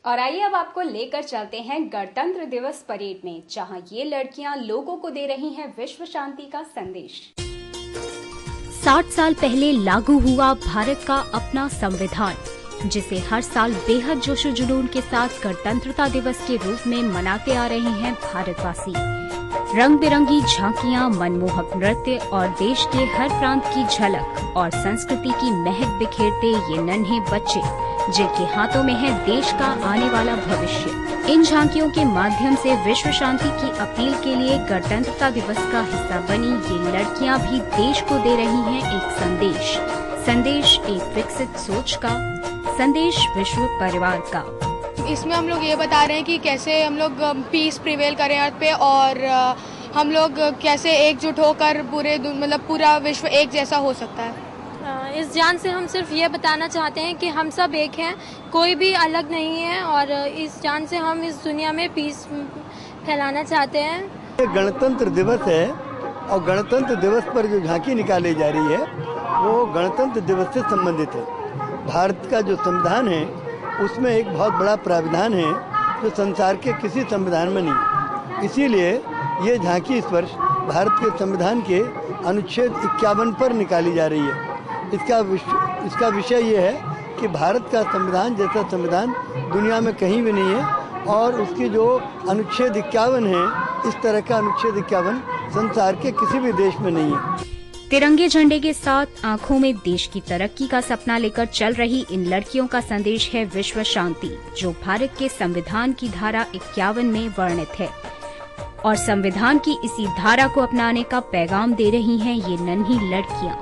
और आइए अब आपको लेकर चलते हैं गणतंत्र दिवस परेड में, जहां ये लड़कियां लोगों को दे रही हैं विश्व शांति का संदेश। 60 साल पहले लागू हुआ भारत का अपना संविधान, जिसे हर साल बेहद जोशो जुनून के साथ गणतंत्रता दिवस के रूप में मनाते आ रहे हैं भारतवासी। रंग बिरंगी झांकियां, मनमोहक नृत्य और देश के हर प्रांत की झलक और संस्कृति की महक बिखेरते ये नन्हे बच्चे, जिनके हाथों में है देश का आने वाला भविष्य। इन झांकियों के माध्यम से विश्व शांति की अपील के लिए गणतंत्रता दिवस का हिस्सा बनी ये लड़कियां भी देश को दे रही हैं एक संदेश एक विकसित सोच का, संदेश विश्व परिवार का। इसमें हम लोग ये बता रहे हैं कि कैसे हम लोग पीस प्रिवेल करें अर्थ पे, और हम लोग कैसे एकजुट होकर पूरा विश्व एक जैसा हो सकता है। इस जान से हम सिर्फ ये बताना चाहते हैं कि हम सब एक हैं, कोई भी अलग नहीं है, और इस जान से हम इस दुनिया में पीस फैलाना चाहते हैं। गणतंत्र दिवस है और गणतंत्र दिवस पर जो झांकी निकाली जा रही है वो गणतंत्र दिवस से संबंधित है। भारत का जो संविधान है उसमें एक बहुत बड़ा प्राविधान है जो संसार के किसी संविधान में नहीं है। इसीलिए ये झांकी इस वर्ष भारत के संविधान के अनुच्छेद 51 पर निकाली जा रही है। इसका विषय ये है कि भारत का संविधान जैसा संविधान दुनिया में कहीं भी नहीं है, और उसकी जो अनुच्छेद 51 है, इस तरह का अनुच्छेद 51 संसार के किसी भी देश में नहीं है। तिरंगे झंडे के साथ आंखों में देश की तरक्की का सपना लेकर चल रही इन लड़कियों का संदेश है विश्व शांति, जो भारत के संविधान की धारा 51 में वर्णित है। और संविधान की इसी धारा को अपनाने का पैगाम दे रही हैं ये नन्ही लड़कियां।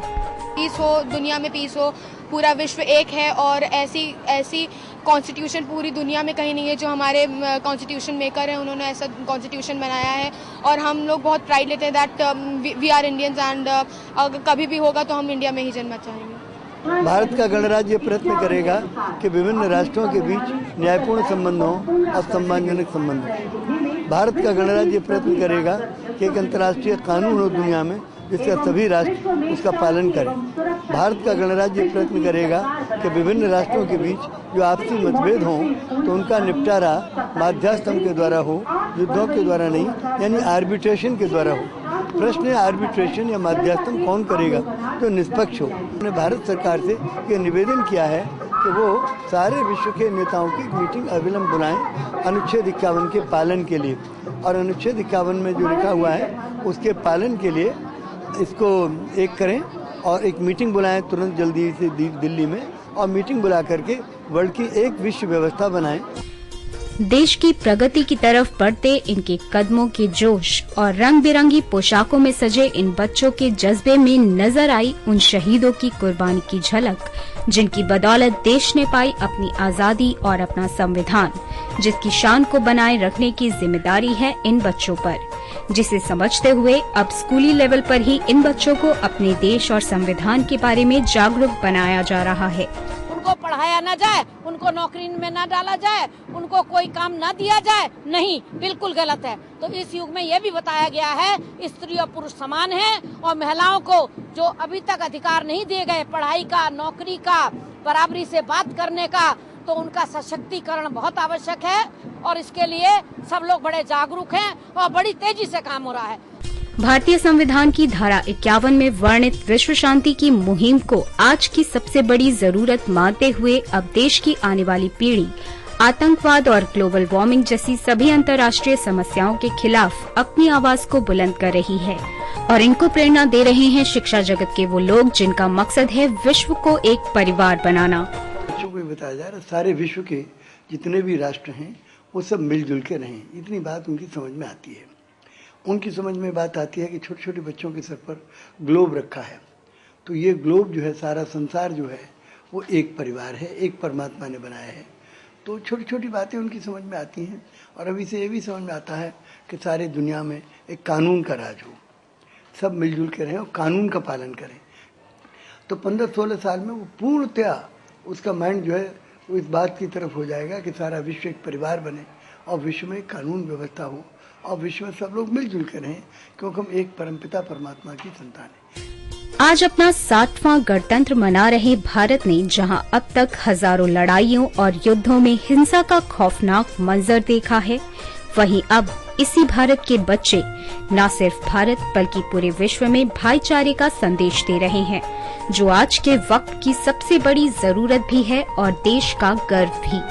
पीस हो, दुनिया में पीस हो, पूरा विश्व एक है, और ऐसी कॉन्स्टिट्यूशन पूरी दुनिया में कहीं नहीं है। जो हमारे कॉन्स्टिट्यूशन मेकर हैं उन्होंने ऐसा कॉन्स्टिट्यूशन बनाया है, और हम लोग बहुत प्राइड लेते हैं that we are Indians, and अगर कभी भी होगा तो हम इंडिया में ही जन्मना चाहेंगे। भारत का गणराज्य प्रयत्न करेगा कि विभिन्न राष्ट्रों के बीच न्यायपूर्ण संबंध हो और सम्मानजनक संबंध हो। भारत का गणराज्य प्रयत्न करेगा कि एक अंतर्राष्ट्रीय कानून हो दुनिया में जिसका सभी राष्ट्र उसका पालन करें। भारत का गणराज्य प्रयत्न करेगा कि विभिन्न राष्ट्रों के बीच जो आपसी मतभेद हों तो उनका निपटारा मध्यस्थता के द्वारा हो, युद्धों के द्वारा नहीं, यानी आर्बिट्रेशन के द्वारा हो। प्रश्न है आर्बिट्रेशन या मध्यस्थता कौन करेगा जो निष्पक्ष हो। उन्होंने भारत सरकार से ये निवेदन किया है कि वो सारे विश्व के नेताओं की मीटिंग अविलंब बुलाएं अनुच्छेद 51 के पालन के लिए, और अनुच्छेद 51 में जो लिखा हुआ है उसके पालन के लिए इसको एक करें और एक मीटिंग बुलाएं तुरंत जल्दी से दिल्ली में, और मीटिंग बुला करके वर्ल्ड की एक विश्व व्यवस्था बनाएं। देश की प्रगति की तरफ बढ़ते इनके कदमों के जोश और रंग बिरंगी पोशाकों में सजे इन बच्चों के जज्बे में नजर आई उन शहीदों की कुर्बानी की झलक, जिनकी बदौलत देश ने पाई अपनी आजादी और अपना संविधान, जिसकी शान को बनाए रखने की जिम्मेदारी है इन बच्चों पर, जिसे समझते हुए अब स्कूली लेवल पर ही इन बच्चों को अपने देश और संविधान के बारे में जागरूक बनाया जा रहा है। उनको पढ़ाया न जाए, उनको नौकरी में न डाला जाए, उनको कोई काम न दिया जाए, नहीं, बिल्कुल गलत है। तो इस युग में ये भी बताया गया है स्त्री और पुरुष समान हैं, और महिलाओं को जो अभी तक अधिकार नहीं दिए गए पढ़ाई का, नौकरी का, बराबरी से बात करने का, तो उनका सशक्तिकरण बहुत आवश्यक है, और इसके लिए सब लोग बड़े जागरूक हैं और बड़ी तेजी से काम हो रहा है। भारतीय संविधान की धारा 51 में वर्णित विश्व शांति की मुहिम को आज की सबसे बड़ी जरूरत मानते हुए अब देश की आने वाली पीढ़ी आतंकवाद और ग्लोबल वार्मिंग जैसी सभी अंतर्राष्ट्रीय समस्याओं के खिलाफ अपनी आवाज को बुलंद कर रही है, और इनको प्रेरणा दे रहे हैं शिक्षा जगत के वो लोग जिनका मकसद है विश्व को एक परिवार बनाना। बच्चों को बताया जा रहा है सारे विश्व के जितने भी राष्ट्र हैं वो सब मिलजुल के रहें, इतनी बात उनकी समझ में आती है। उनकी समझ में बात आती है कि छोटे छोटे बच्चों के सर पर ग्लोब रखा है, तो ये ग्लोब जो है, सारा संसार जो है वो एक परिवार है, एक परमात्मा ने बनाया है। तो छोटी छोटी बातें उनकी समझ में आती हैं, और अभी से ये भी समझ में आता है कि सारे दुनिया में एक कानून का राज हो, सब मिलजुल के रहें और कानून का पालन करें। तो 15-16 साल में वो पूर्णतया उसका माइंड जो है वो इस बात की तरफ हो जाएगा कि सारा विश्व एक परिवार बने और विश्व में कानून व्यवस्था हो और विश्व में सब लोग मिलजुल कर रहें, क्योंकि हम एक परमपिता परमात्मा की संतान हैं। आज अपना 60वां गणतंत्र मना रहे भारत ने जहां अब तक हजारों लड़ाइयों और युद्धों में हिंसा का खौफनाक मंजर देखा है, वहीं अब इसी भारत के बच्चे न सिर्फ भारत बल्कि पूरे विश्व में भाईचारे का संदेश दे रहे हैं, जो आज के वक्त की सबसे बड़ी जरूरत भी है और देश का गर्व भी।